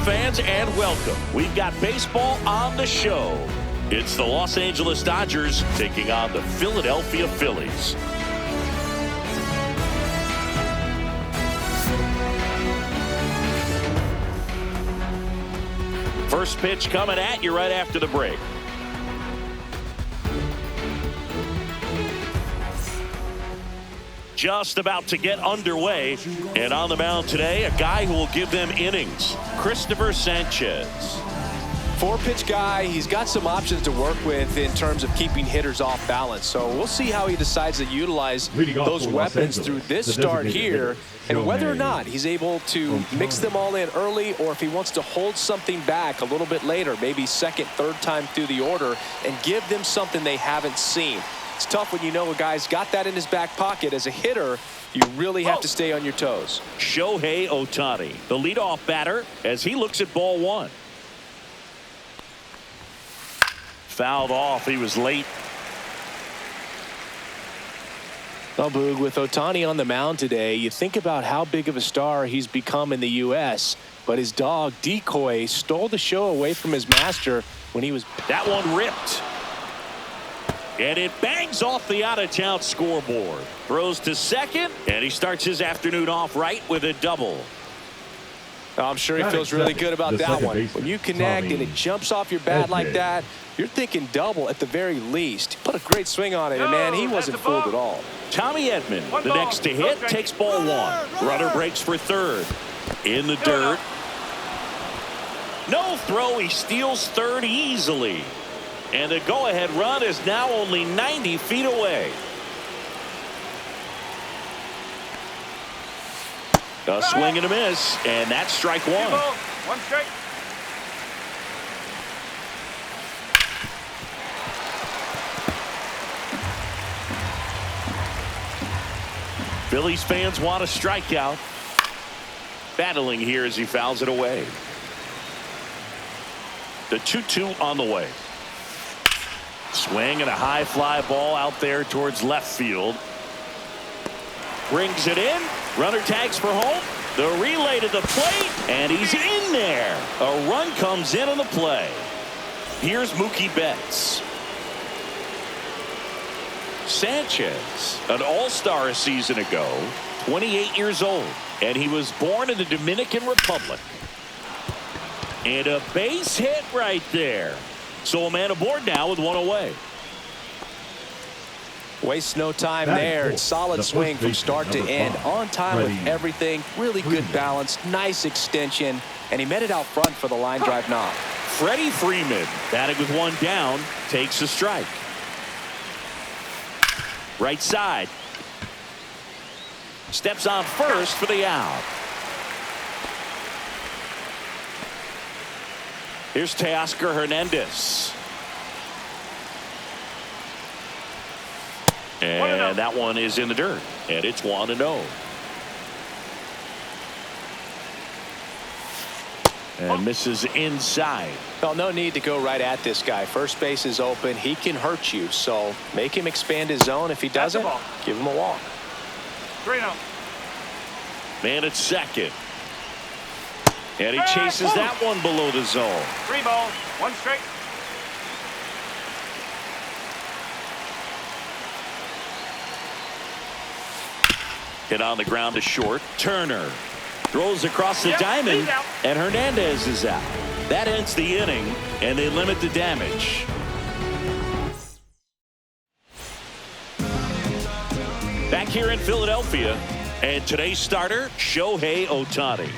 fans, and welcome. We've got baseball on the show. It's the Los Angeles Dodgers taking on the Philadelphia Phillies. First pitch coming at you right after the break. Just about to get underway, and on the mound today, a guy who will give them innings, Cristopher Sanchez. 4-pitch guy. He's got some options to work with in terms of keeping hitters off balance. So we'll see how he decides to utilize those weapons through this start here, and whether or not he's able to mix them all in early, or if he wants to hold something back a little bit later, maybe second, third time through the order, and give them something they haven't seen. It's tough when you know a guy's got that in his back pocket. As a hitter, you really have to stay on your toes. Shohei Ohtani, the leadoff batter, as he looks at ball one. Fouled off. He was late. Well, Boog, with Ohtani on the mound today, you think about how big of a star he's become in the U.S., but his dog, Decoy, stole the show away from his master when he was... That one ripped. And it bangs off the out-of-town scoreboard. Throws to second, and he starts his afternoon off right with a double. I'm sure he feels really good about that one. When you connect and it jumps off your bat like that, you're thinking double at the very least. He put a great swing on it, and man, he wasn't fooled at all. Tommy Edman, the next to hit, takes ball one. Runner breaks for third. In the dirt. No throw. He steals third easily. And the go-ahead run is now only 90 feet away. A swing and a miss, and that's strike one. One strike. Phillies fans want a strikeout. Battling here as he fouls it away. The 2-2 on the way. Swing and a high fly ball out there towards left field. Brings it in. Runner tags for home. The relay to the plate, and he's in there. A run comes in on the play. Here's Mookie Betts. Sanchez, an all-star a season ago, 28 years old, and he was born in the Dominican Republic. And a base hit right there. So a man aboard now with one away. Wastes no time there. Solid swing from start to end. On time with everything. Really good balance. Nice extension. And he met it out front for the line drive knock. Freddie Freeman, batting with one down, takes a strike. Right side. Steps on first for the out. Here's Teoscar Hernandez. And that one is in the dirt. And it's 1-0. And misses inside. Well, no need to go right at this guy. First base is open. He can hurt you. So make him expand his zone. If he doesn't, give him a walk. 3-0. Man at second. And he chases that one below the zone. 3 balls, 1 strike. Hit on the ground to short. Turner throws across the diamond, and Hernandez is out. That ends the inning, and they limit the damage. Back here in Philadelphia, and today's starter, Shohei Ohtani.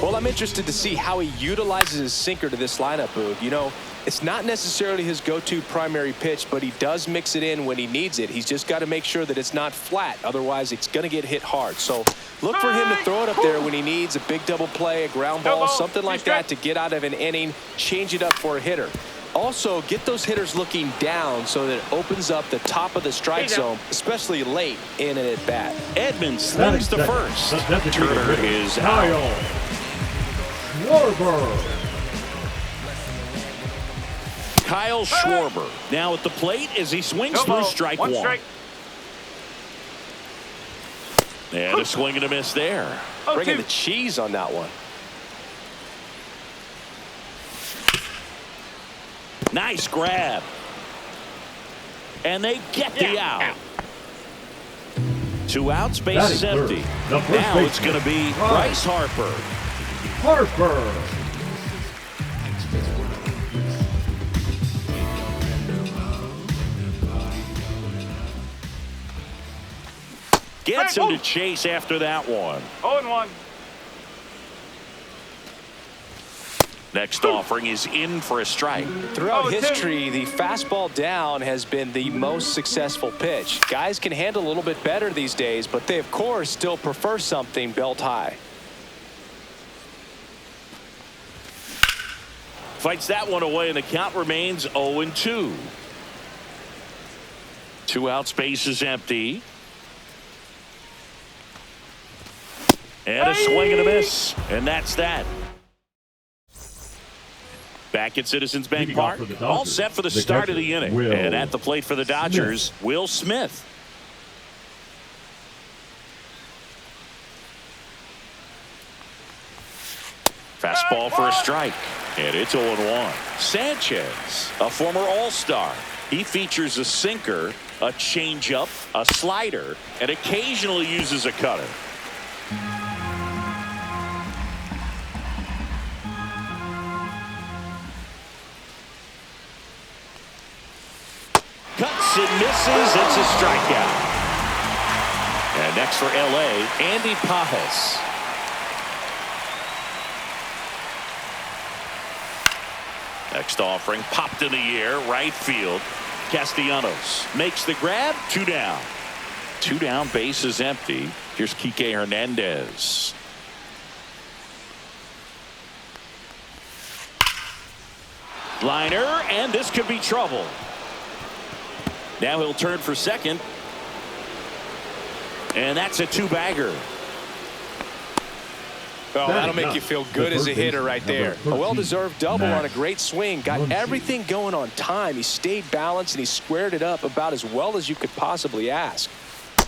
Well, I'm interested to see how he utilizes his sinker to this lineup, Boog. You know, it's not necessarily his go-to primary pitch, but he does mix it in when he needs it. He's just got to make sure that it's not flat. Otherwise, it's going to get hit hard. So look for him to throw it up there when he needs a big double play, a ground ball, something like that to get out of an inning, change it up for a hitter. Also, get those hitters looking down so that it opens up the top of the strike zone, especially late in an at-bat. Edmonds slings to first. Turner is out. Kyle Schwarber now at the plate as he swings through strike one. And a swing and a miss there. Bringing the cheese on that one. Nice grab. And they get the out. 2 outs, base is empty. Now it's going to be Bryce Harper. Gets him to chase after that one. 0-1. Next offering is in for a strike. Throughout history, the fastball down has been the most successful pitch. Guys can handle a little bit better these days, but they, of course, still prefer something belt high. Fights that one away, and the count remains 0-2. 2 outs, base is empty. And a swing and a miss. And that's that. Back at Citizens Bank Park, all set for the start of the inning. And at the plate for the Dodgers, Will Smith. Fastball for a strike. And it's 0-1. Sanchez, a former All-Star. He features a sinker, a changeup, a slider, and occasionally uses a cutter. Cuts and misses. It's a strikeout. And next for L.A., Andy Pages. Next offering popped in the air, right field. Castellanos makes the grab. 2 down. 2 down, base is empty. Here's Kike Hernandez. Liner, and this could be trouble. Now he'll turn for second. And that's a 2-bagger. Oh, that'll make you feel good as a hitter right there. A well-deserved double on a great swing. Got everything going on time. He stayed balanced, and he squared it up about as well as you could possibly ask.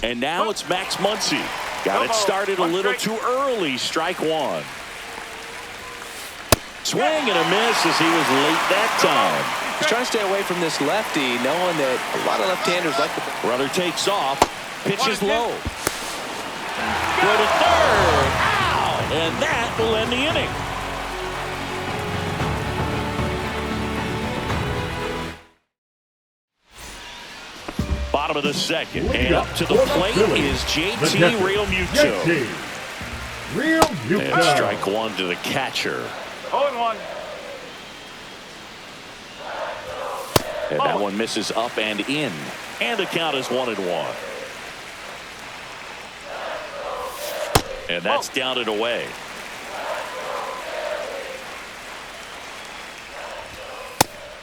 And now it's Max Muncy. Got it started a little too early. Strike 1. Swing and a miss as he was late that time. He's trying to stay away from this lefty, knowing that a lot of left-handers like the... Runner takes off. Pitches low. Go to third. Ow! And that will end the inning. Bottom of the second. And up to the plate is JT Realmuto. And strike 1 to the catcher. 0-1. And that one misses up and in. And the count is 1-1. And that's down and away.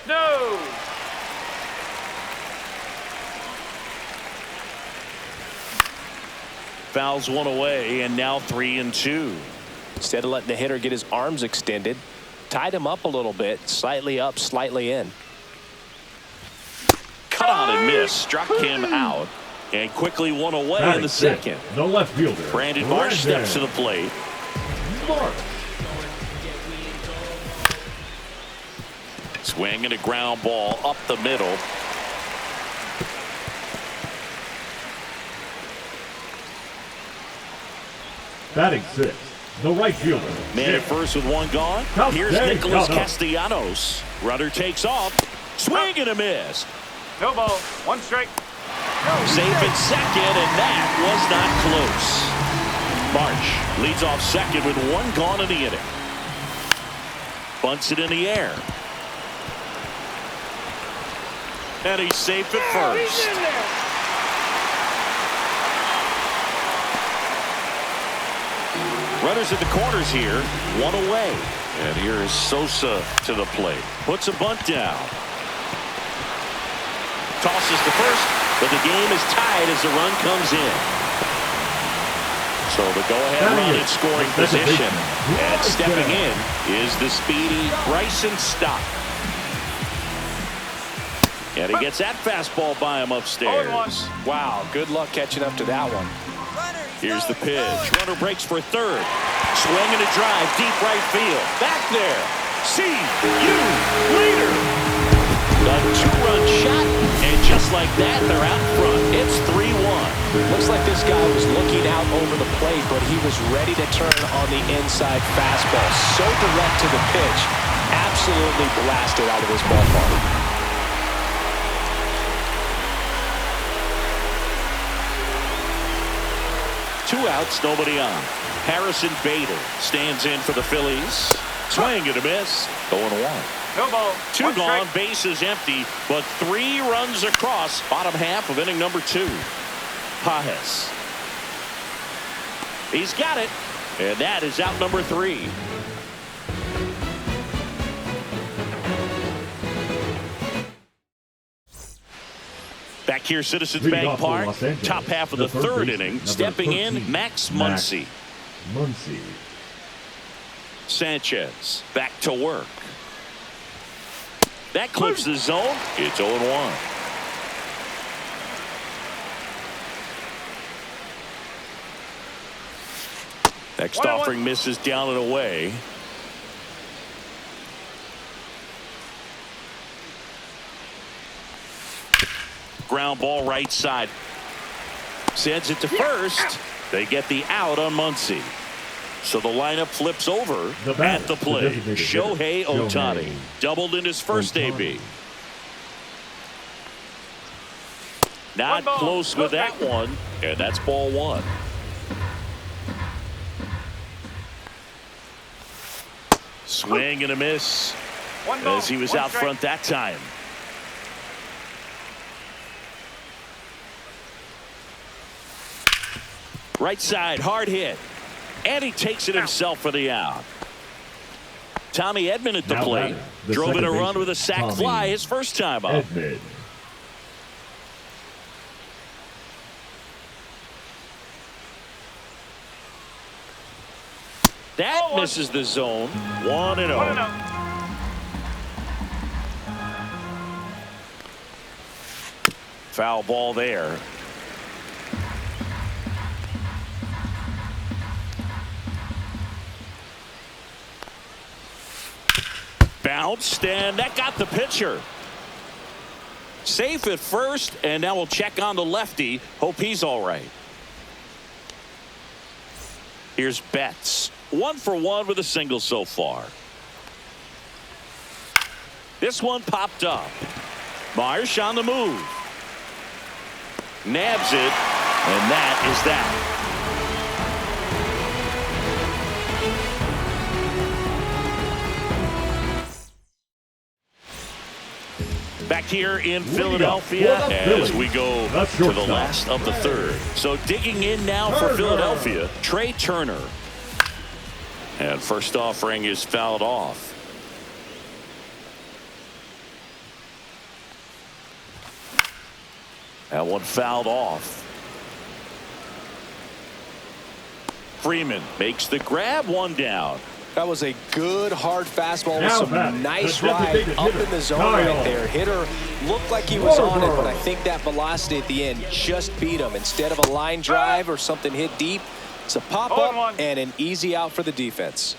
No. Fouls one away, and now 3-2. Instead of letting the hitter get his arms extended, tied him up a little bit, slightly up, slightly in. Cut on and miss, struck him out, and quickly one away in the second. The left fielder, Brandon Marsh steps to the plate. Swing and a ground ball up the middle. Batting 6, the right fielder. Man at first with one gone. Here's Nicholas Castellanos. Runner takes off. Swing and a miss. No ball. 1 strike. Safe at second, and that was not close. Marsh leads off second with one gone in the inning. Bunts it in the air. And he's safe at first. Runners at the corners here, one away. And here is Sosa to the plate. Puts a bunt down. Tosses to first, but the game is tied as the run comes in. So the go-ahead run in scoring position. And stepping in is the speedy Bryson Stott. And he gets that fastball by him upstairs. Wow, good luck catching up to that one. Here's the pitch. Runner breaks for third. Swing and a drive, deep right field. Back there. See you later. A two-run shot, and just like that, they're out front. It's 3-1. Looks like this guy was looking out over the plate, but he was ready to turn on the inside fastball. So direct to the pitch. Absolutely blasted out of this ballpark. Two outs, nobody on. Harrison Bader stands in for the Phillies. Swing and a miss. 0-1. No ball. Two One gone, strike. bases empty, but 3 runs across. Bottom half of inning number 2. Pages. He's got it, and that is out number 3. Back here, Citizens Leading Bank off for Park, Los Angeles, top half of the third third baseman, inning. number Stepping in, 13, Max Muncy. Muncy. Sanchez back to work. That clips the zone. It's 0-1. Next 1-1. offering misses down and away. Ground ball right side. Sends it to first. They get the out on Muncy. So the lineup flips over at the plate. Shohei Ohtani doubled in his first AB. Not close with that one, and that's ball 1. Swing and a miss One ball. as he was One out strike. front that time. Right side, hard hit. And he takes it himself for the out. Tommy Edman at the Now plate. batting, the Drove in a second run with a baseman, sac Tommy fly his first time up. Edman. That misses the zone. 1-0. 1-0. Foul ball there. Bounced, and that got the pitcher. Safe at first, and now we'll check on the lefty. Hope he's all right. Here's Betts. 1 for 1 with a single so far. This one popped up. Marsh on the move. Nabs it, and that is that. Back here in Philadelphia as we go to the last of the third. So digging in now for Philadelphia, Trey Turner. And first offering is fouled off. That one fouled off. Freeman makes the grab, 1 down. That was a good hard fastball with Now some batting, nice the ride designated up hitter, in the zone Kyle right there. Hitter looked like he was on it, but I think that velocity at the end just beat him. Instead of a line drive or something hit deep, it's a pop-up and an easy out for the defense.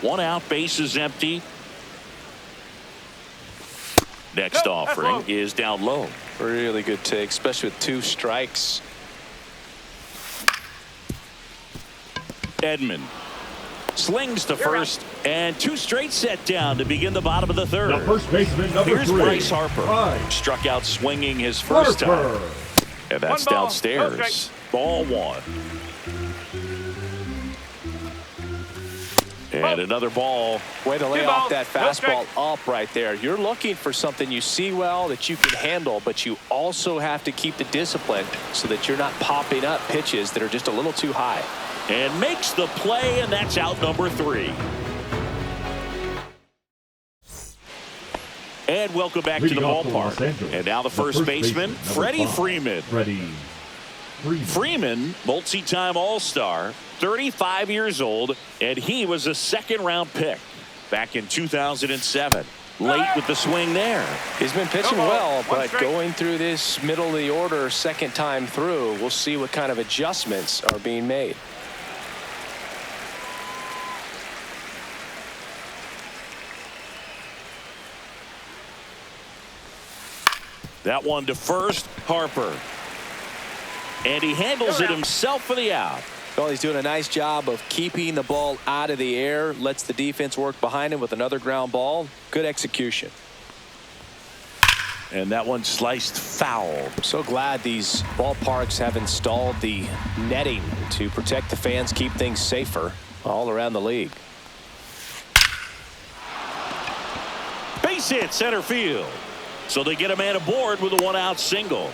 One out, bases empty. Next offering is down low. Really good take, especially with 2 strikes. Edman slings to first, and 2 straight set down to begin the bottom of the third. The first baseman, number Here's 3. Bryce Harper. Bryce Struck out swinging his first Harper. time. And that's 1 ball, downstairs. no strike. Ball 1. And another ball. Way to lay 2 off balls, that no fastball strike. up right there. You're looking for something you see well that you can handle, but you also have to keep the discipline so that you're not popping up pitches that are just a little too high. And makes the play, and that's out number 3. And welcome back to the Leading off for Los ballpark. Angeles, And now the first baseman, number Freddie 5, Freeman. Freddie Freeman. Freeman, multi-time All-Star, 35 years old, and he was a second-round pick back in 2007. Late with the swing there. He's been pitching No ball, well, 1 but strike. going through this middle of the order second time through, we'll see what kind of adjustments are being made. That one to first, Harper. And he handles it himself for the out. Well, he's doing a nice job of keeping the ball out of the air, lets the defense work behind him with another ground ball. Good execution. And that one sliced foul. I'm so glad these ballparks have installed the netting to protect the fans, keep things safer all around the league. Base hit center field. So they get a man aboard with a one-out single.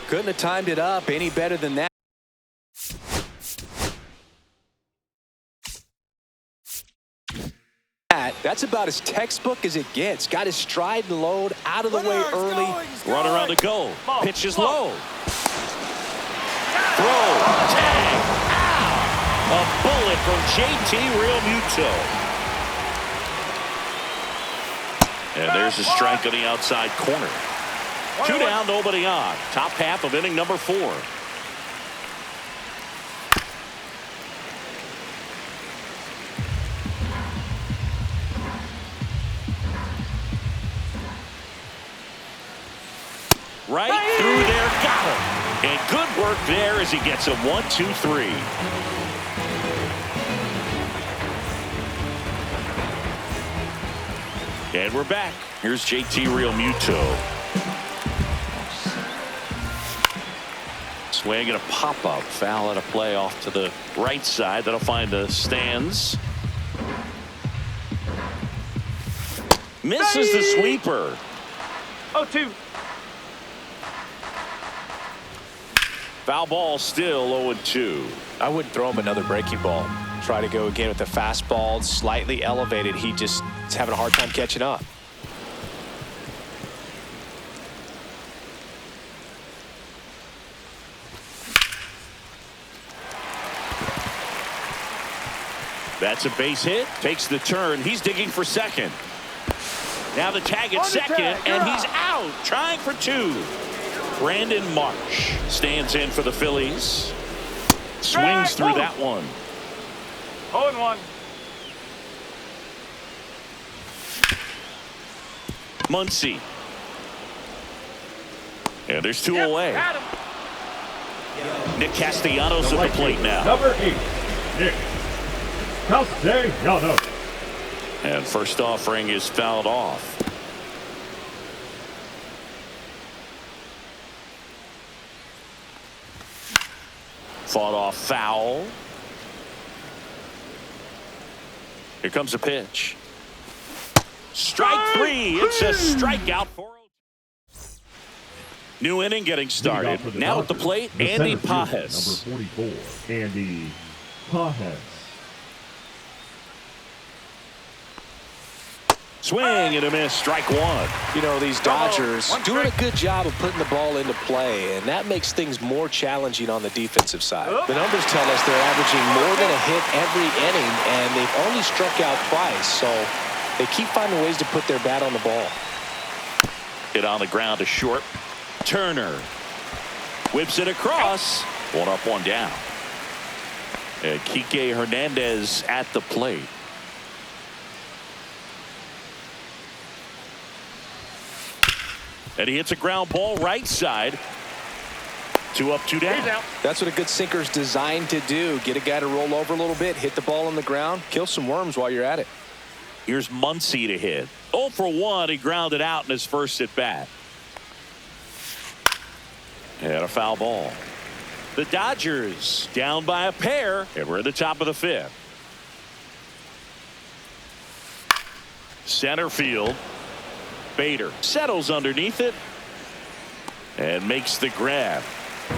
Couldn't have timed it up any better than that. That's about as textbook as it gets. Got his stride and load out of the way early. Runner on the go. Pitch is low. Throw. Tag. Ow. A bullet from JT Realmuto. And there's a strike on the outside corner. 2 down, nobody on. Top half of inning number 4. Right through there, got him. And good work there as he gets him 1, 2, 3. And we're back. Here's JT Realmuto. Swing and a pop-up. Foul at a play off to the right side. That'll find the stands. Misses the sweeper. 0-2. Foul ball still 0-2. I wouldn't throw him another breaking ball. Try to go again with the fastball, slightly elevated. He just is having a hard time catching up. That's a base hit. Takes the turn. He's digging for second. Now the tag at second, and he's out. Trying for 2. Brandon Marsh stands in for the Phillies. Swings through that one. 0-1. Muncy. And there's 2 away. Got him. Nick Castellanos at the plate now. Number 8, Nick Castellanos. And first offering is fouled off. Fought off foul. Here comes a pitch. Strike 3. It's a strikeout for new inning getting started. Now at the plate, Andy Pages. Number 44, Andy Pages. Swing and a miss. Strike 1. You know, these Dodgers doing a good job of putting the ball into play, and that makes things more challenging on the defensive side. The numbers tell us they're averaging more than a hit every inning, and they've only struck out twice, so they keep finding ways to put their bat on the ball. Hit on the ground to short. Turner whips it across. 1 up, 1 down. And Kike Hernandez at the plate. And he hits a ground ball right side. 2 up, 2 down. That's what a good sinker's designed to do. Get a guy to roll over a little bit, hit the ball on the ground, kill some worms while you're at it. Here's Muncy to hit. 0 for 1. He grounded out in his first at bat. And a foul ball. The Dodgers down by a pair, and we're at the top of the 5th. Center field. Bader settles underneath it and makes the grab.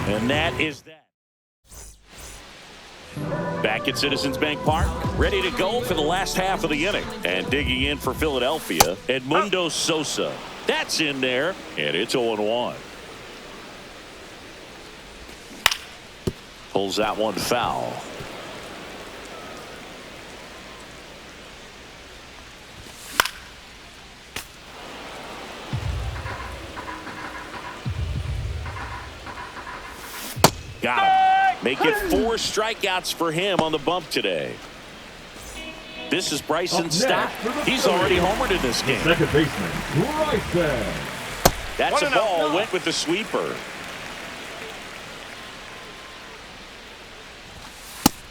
And that is that. Back at Citizens Bank Park, ready to go for the last half of the inning. And digging in for Philadelphia, Edmundo Sosa. That's in there, and it's 0-1. Pulls that one foul. Got him. Make it 4 strikeouts for him on the bump today. This is Bryson Up Stott. next for the He's Phillies, already homered in this game. second baseman, Bryson. That's a 1-0. ball. Went with the sweeper.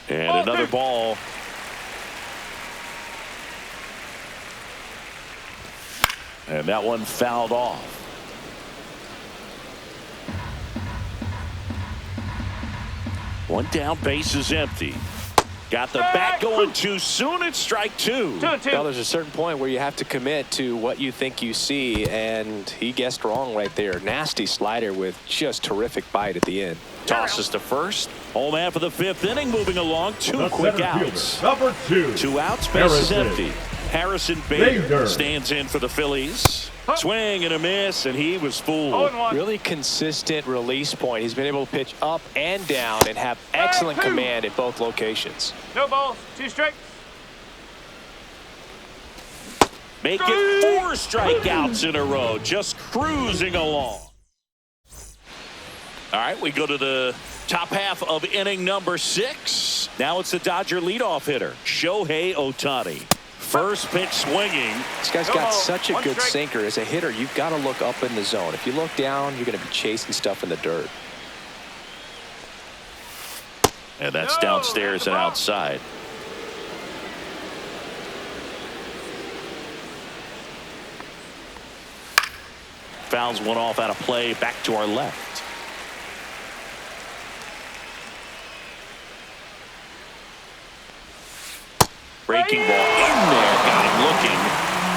And Ball another two. ball. And that one fouled off. One down, base is empty. Got the bat going too soon. It's strike two. 2-2. Well, there's a certain point where you have to commit to what you think you see, and he guessed wrong right there. Nasty slider with just terrific bite at the end. Tosses to first. Home man for the fifth inning, moving along. Two The quick center outs. fielder, number 2. 2 outs, base is Harrison. empty. Harrison Bader Bader. stands in for the Phillies. Swing and a miss, and he was fooled. 0-1. Really consistent release point. He's been able to pitch up and down and have excellent command at both locations. No balls. 2 strikes. Make it 4 strikeouts in a row, just cruising along. All right, we go to the top half of inning number 6. Now it's the Dodger leadoff hitter, Shohei Ohtani. First pitch swinging. This guy's No got ball. such a 1 good strike. sinker. As a hitter, you've got to look up in the zone. If you look down, you're going to be chasing stuff in the dirt. And that's No, downstairs that's and a ball. outside. Fouls one off out of play, back to our left. Breaking ball in there, got him looking.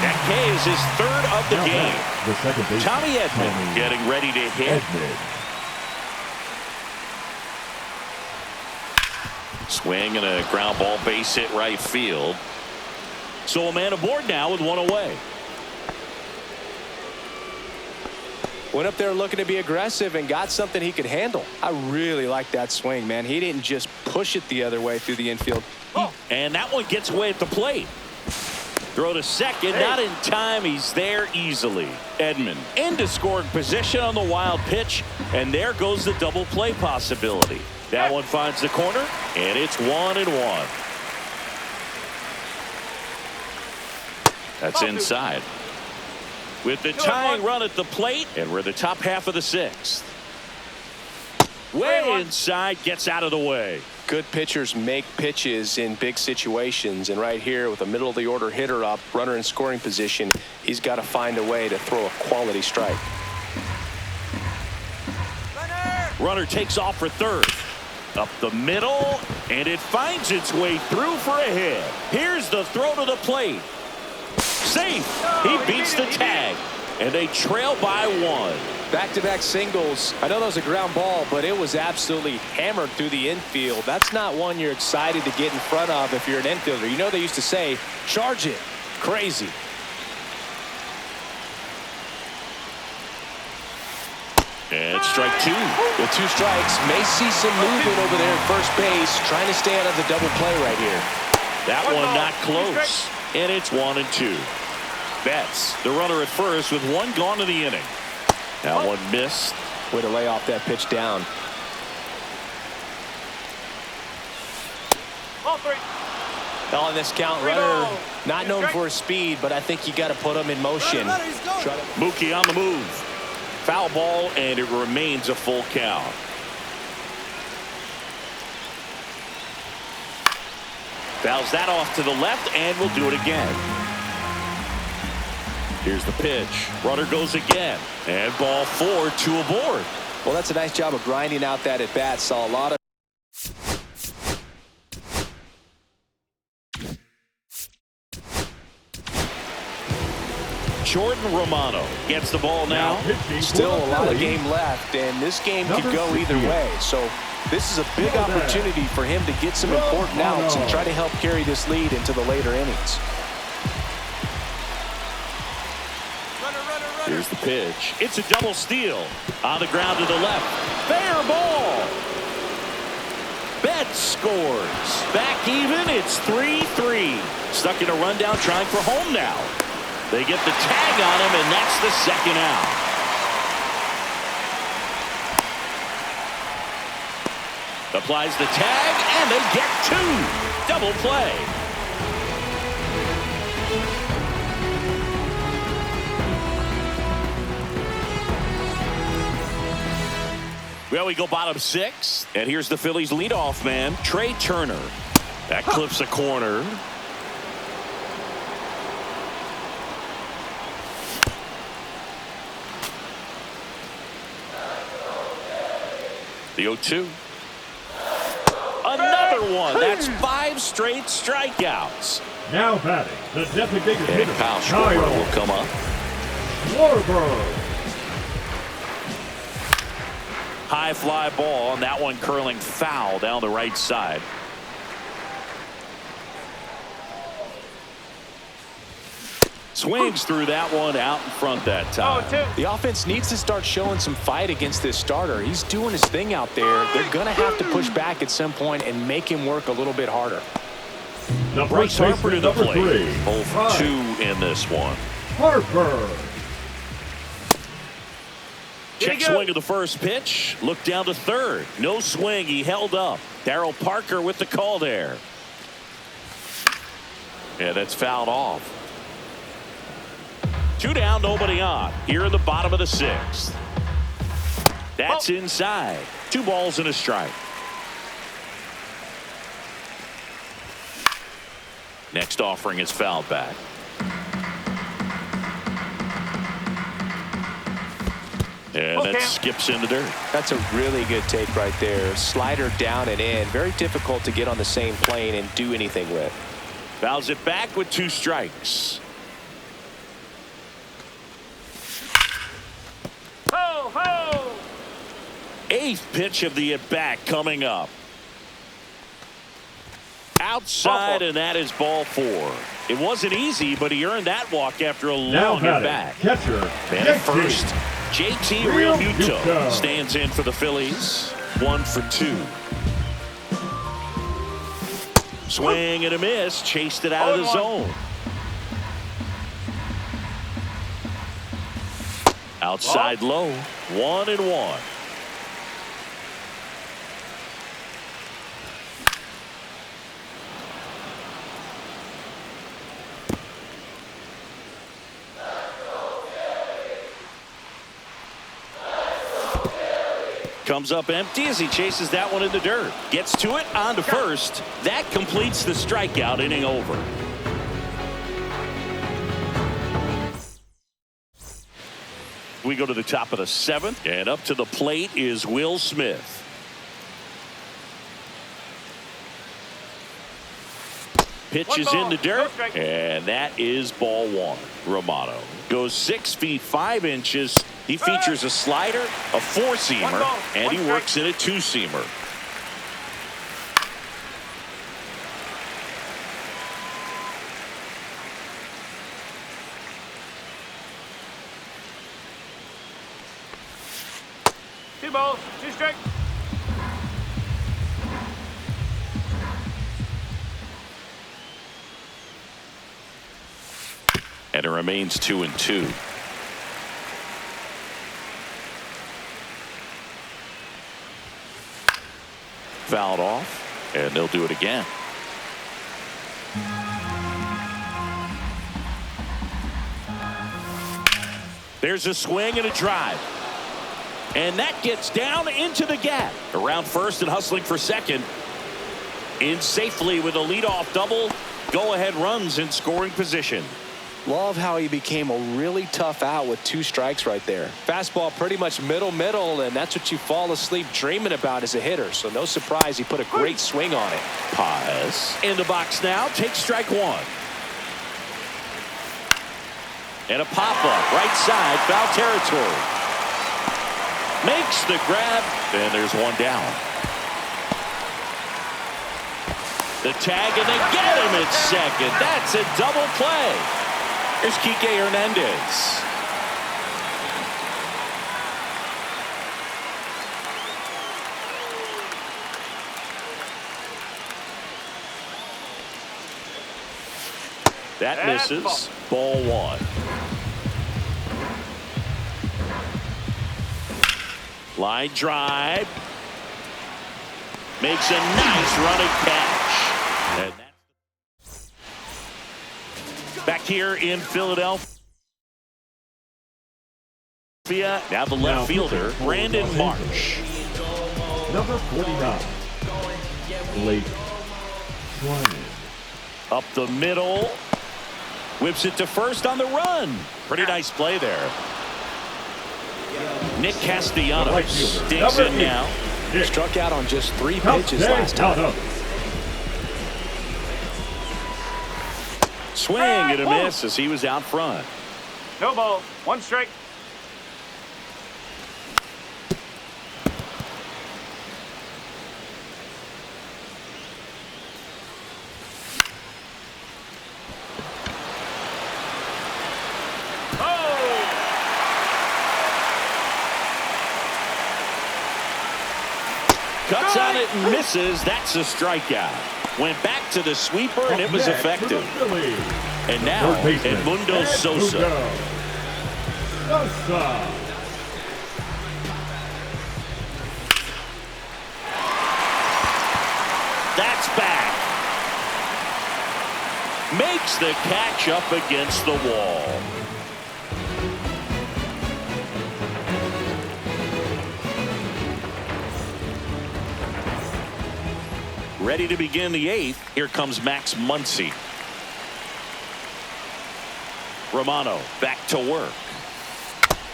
That K is his 3rd of the Now game. back, the second baseman, Tommy Edman Tommy getting ready to hit. Edman. Swing and a ground ball, base hit right field. So a man aboard now with 1 away. Went up there looking to be aggressive and got something he could handle. I really like that swing, man. He didn't just push it the other way through the infield. And that one gets away at the plate. Throw to second, not in time. He's there easily. Edman into scoring position on the wild pitch, and there goes the double play possibility. That one finds the corner, and it's 1-1. That's inside. With the tying run at the plate, and we're the top half of the 6th. Way inside, gets out of the way. Good pitchers make pitches in big situations, and right here with a middle of the order hitter up, runner in scoring position, he's got to find a way to throw a quality strike. Runner takes off for third. Up the middle, and it finds its way through for a hit. Here's the throw to the plate. Safe. He beats the tag, and they trail by 1. Back-to-back singles. I know that was a ground ball, but it was absolutely hammered through the infield. That's not one you're excited to get in front of if you're an infielder. You know they used to say, charge it. Crazy. And strike 2. With 2 strikes, may see some movement over there at first base, trying to stay out of the double play right here. That One one ball, not 2 close. strikes. And it's 1-2. Betts, the runner at first with 1 gone in the inning. That one missed. Way to lay off that pitch down. Ball 3. On this count, Three runner ball. not known for his speed, but I think you got to put him in motion. Try to Mookie on the move. Foul ball, and it remains a full count. Fouls that off to the left, and we'll do it again. Here's the pitch. Runner goes again. And ball 4, 2 aboard. Well, that's a nice job of grinding out that at bat. Saw a lot of Jordan Romano gets the ball now. Pitching still for a the lot of Phillies, game left, and this game could Number go either 68. way. So this is a big Well done. opportunity for him to get some important outs and try to help carry this lead into the later innings. Here's the pitch. It's a double steal. On the ground to the left. Fair ball. Betts scores. Back even. It's 3-3. Stuck in a rundown trying for home now. They get the tag on him, and that's the second out. Applies the tag, and they get 2. Double play. Well, we go bottom 6, and here's the Phillies leadoff man, Trey Turner. That clips a corner. The 0-2. Another one. That's 5 straight strikeouts. Now batting, the designated And hitter, Kyle Schwarber will come up. Schwarber. High fly ball, and that one curling foul down the right side. Swings through that one out in front that time. 0-2. The offense needs to start showing some fight against this starter. He's doing his thing out there. They're going to have to push back at some point and make him work a little bit harder. The Bryce first Harper to baseman, the number plate. 3, 0 for Bryce 2 in this one. Harper. Check swing of the first pitch. Look down to third. No swing. He held up. Darryl Parker with the call there. Yeah, that's fouled off. 2 down, nobody on. Here in the bottom of the 6th. That's inside. 2 balls and a strike. Next offering is fouled back. And that skips in the dirt. That's a really good take right there. Slider down and in. Very difficult to get on the same plane and do anything with. Fouls it back with 2 strikes. Ho, ho. 8th pitch of the at-bat coming up. Outside, and that is ball 4. It wasn't easy, but he earned that walk after a Now long at batting, bat. catcher, And at JT. first, JT Realmuto stands in for the Phillies. 1 for 2. Swing and a miss. Chased it out of the zone. Outside low. 1-1. Comes up empty as he chases that one in the dirt. Gets to it, on to first. That completes the strikeout, inning over. We go to the top of the 7th, and up to the plate is Will Smith. Pitch is in the dirt, and that is ball 1. Romano goes 6 feet 5 inches. He features a slider, a 4-seamer, and he works in a 2-seamer. Two balls, 2 strikes. And it remains 2-2. Fouled off, and they'll do it again. There's a swing and a drive. And that gets down into the gap. Around first and hustling for second. In safely with a leadoff double. Go-ahead runs in scoring position. Love how he became a really tough out with 2 strikes right there. Fastball pretty much middle, and that's what you fall asleep dreaming about as a hitter. So no surprise he put a great swing on it. Paz in the box now. Takes strike 1. And a pop-up right side, foul territory. Makes the grab, and there's 1 down. The tag, and they get him at second. That's a double play. Here's Kike Hernandez. That misses. Ball 1. Line drive. Makes a nice running catch. And that's back here in Philadelphia. Now the left fielder, Brandon Marsh. Number 49. Blake Treinen. Up the middle. Whips it to first on the run. Pretty nice play there. Nick Castellanos digs in now. Struck out on just 3 pitches last time. Swing and a miss as he was out front. No ball. 1 strike. Cuts on it and misses. That's a strikeout. Went back to the sweeper and it was effective. And now Edmundo Sosa. That's back. Makes the catch up against the wall. Ready to begin the 8th. Here comes Max Muncy. Romano back to work.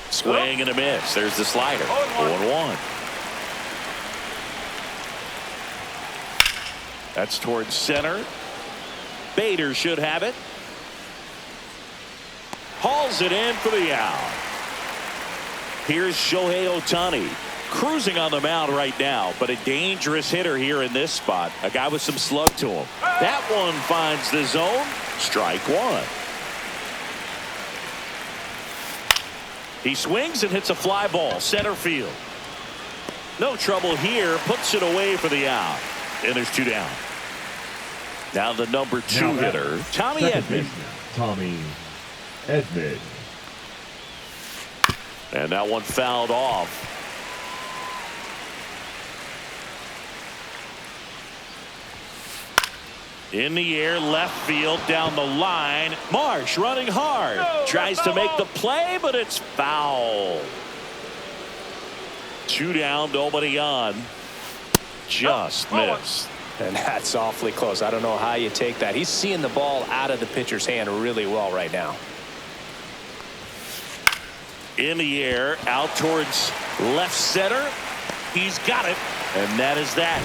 Swing and a miss. There's the slider. 0-1. That's towards center. Bader should have it. Hauls it in for the out. Here's Shohei Ohtani. Cruising on the mound right now, but a dangerous hitter here in this spot. A guy with some slug to him. That one finds the zone. Strike 1. He swings and hits a fly ball. Center field. No trouble here. Puts it away for the out. And there's 2 down. Now the number 2 hitter, Tommy Edman. Tommy Edman. And that one fouled off. In the air, left field, down the line. Marsh running hard. Tries to make the play, but it's foul. 2 down, nobody on. Just missed. And that's awfully close. I don't know how you take that. He's seeing the ball out of the pitcher's hand really well right now. In the air, out towards left center. He's got it. And that is that.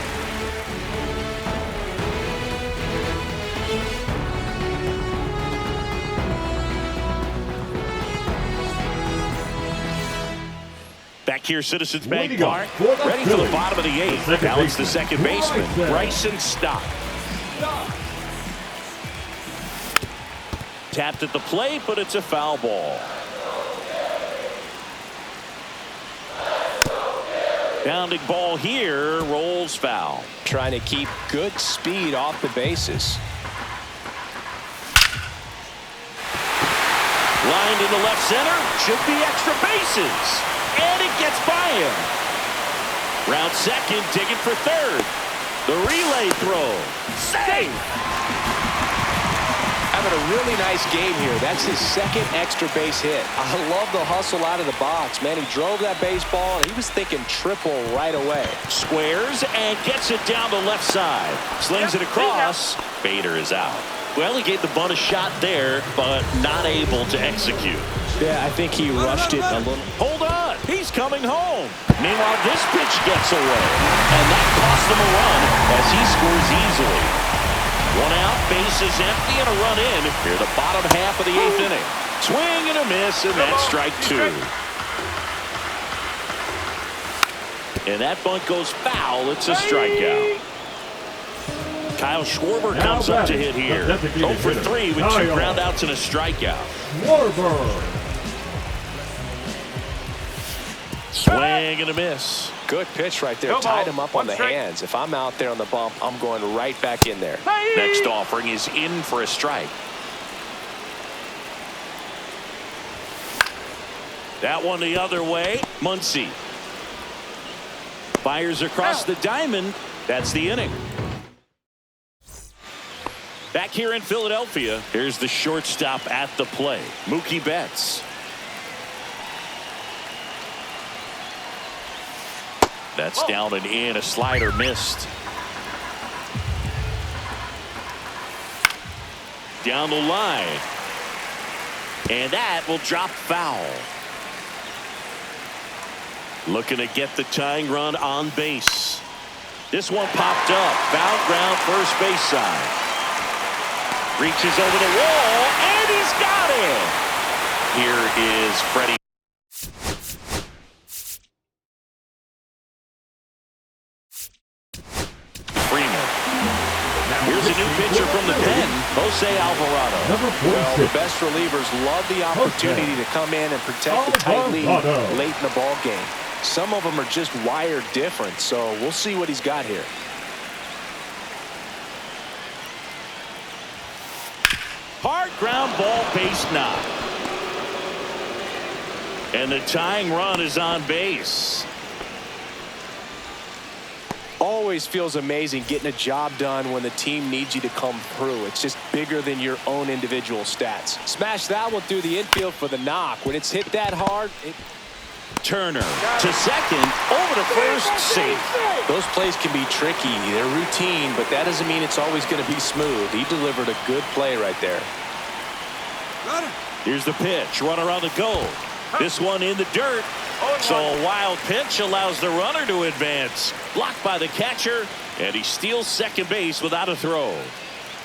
Back here, Citizens Bank Park, ready for the bottom of the 8th. Now it's the second baseman, Bryson Stott. Tapped at the plate, but it's a foul ball. Bounding ball here, rolls foul. Trying to keep good speed off the bases. Lined in the left center, should be extra bases. And it gets by him. Round second, digging for third. The relay throw. Safe. Having a really nice game here. That's his 2nd extra base hit. I love the hustle out of the box, man. He drove that baseball, and he was thinking triple right away. Squares and gets it down the left side. Slings it across. Bader is out. Well, he gave the bunt a shot there, but not able to execute. Yeah, I think he rushed it a little. Hold on. He's coming home. Meanwhile, this pitch gets away. And that cost him a run as he scores easily. 1 out, bases empty, and a run in. Here the bottom half of the 8th inning. Swing and a miss, and that's strike 2. And that bunt goes foul. It's a strikeout. Kyle Schwarber comes up to hit here. 0 for 3 with 2 ground outs and a strikeout. Schwarber. Swing and a miss. Good pitch right there. Tied him up on the hands. If I'm out there on the bump, I'm going right back in there. Next offering is in for a strike. That one the other way. Muncy fires across the diamond. That's the inning. Back here in Philadelphia, here's the shortstop at the play, Mookie Betts. That's down and in. A slider missed. Down the line. And that will drop foul. Looking to get the tying run on base. This one popped up. Foul ground, first base side. Reaches over the wall, and he's got it. Here is Freddie Freeman. Here's a new pitcher from the pen, Jose Alvarado. Number 46. Well, the best relievers love the opportunity to come in and protect the tight lead Alvarado. late in the ball game. Some of them are just wired different, so we'll see what he's got here. Hard ground ball, base knock. And the tying run is on base. Always feels amazing getting a job done when the team needs you to come through. It's just bigger than your own individual stats. Smash that one through the infield for the knock. When it's hit that hard, Turner to second, over to first, safe. those plays can be tricky. They're routine, but that doesn't mean it's always going to be smooth. He delivered a good play right there. Here's the pitch, runner on the go. This one in the dirt. So a wild pitch allows the runner to advance. Blocked by the catcher, and he steals second base without a throw.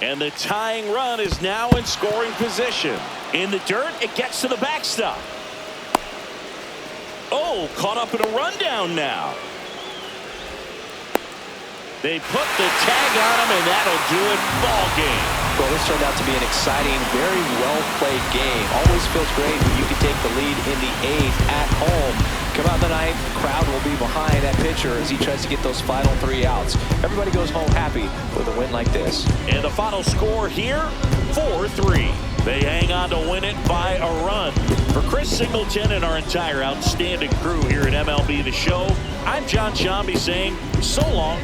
And the tying run is now in scoring position. In the dirt, it gets to the backstop. Oh, caught up in a rundown now. They put the tag on him, and that'll do it. Ball game. Well, this turned out to be an exciting, very well-played game. Always feels great when you can take the lead in the 8th at home. Come out in the 9th, the crowd will be behind that pitcher as he tries to get those final 3 outs. Everybody goes home happy with a win like this. And the final score here, 4-3. They hang on to win it by a run. For Chris Singleton and our entire outstanding crew here at MLB The Show, I'm John Sciambi saying so long